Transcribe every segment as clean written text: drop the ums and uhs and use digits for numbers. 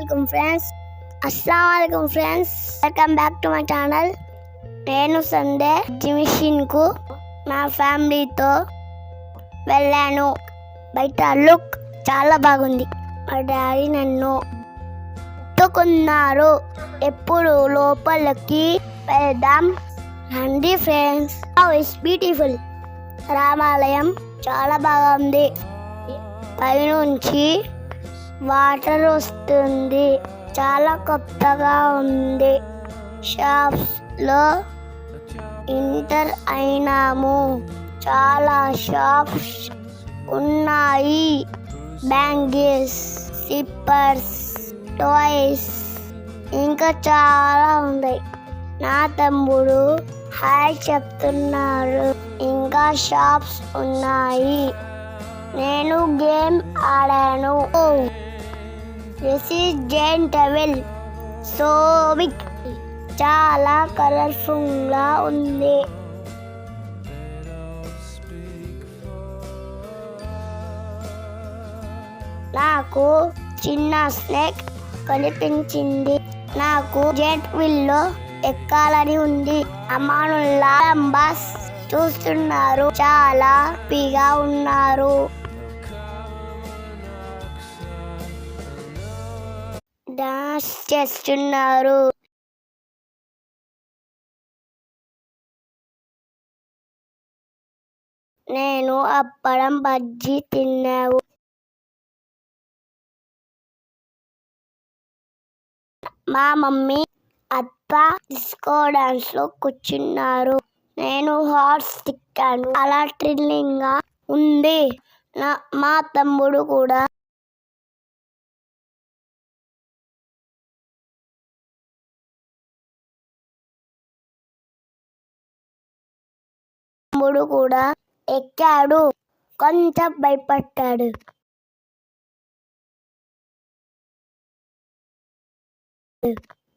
Assalamualaikum friends. Welcome back to my channel. నేను Sunday exhibition కు నా ఫ్యామిలీతో వెళ్ళాను. బయట లుక్ చాలా బాగుంది. మా డాడీ నన్ను ఎత్తుకున్నారు. ఎప్పుడు లోపలికి వెళ్దాం రండి ఫ్రెండ్స్. It's beautiful. రామాలయం చాలా బాగుంది. పైనుంచి వాటర్ వస్తుంది. చాలా కొత్తగా ఉంది. షాప్స్ లో ఎంటర్ అయినాము. చాలా షాప్స్ ఉన్నాయి. బ్యాంగిల్స్, స్లిప్పర్స్, టాయ్స్ ఇంకా చాలా ఉన్నాయి. నా తమ్ముడు హాయ్ చెప్తున్నారు. ఇంకా షాప్స్ ఉన్నాయి. నేను గేమ్ ఆడాను. This is giant devil. So big. చాలా కలర్ఫుల్ గా ఉంది. నాకు చిన్న స్నేక్ కనిపించింది. నాకు జెట్ వీల్లో ఎక్కాలని ఉంది. అమానుల్లా అంబాస్ చూస్తున్నారు. చాలా హ్యాపీగా ఉన్నారు. డాన్స్ చేస్తున్నారు. నేను అప్పడం బజ్జీ తిన్నాను. మా మమ్మీ అత్త డిస్కో డాన్స్ లో కూర్చున్నారు. నేను హార్స్ తిక్కాను. అలా థ్రిల్లింగ్ గా ఉంది. మా తమ్ముడు కూడా ఎక్కాడు. కొంచెం భయపడ్డాడు.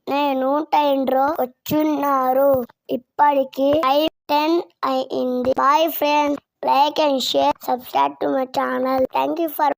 నేను ట్రైన్ లో కూర్చున్నారు. ఇప్పటికి 10 అయింది. Bye friends, like and share, subscribe to my channel. Thank you for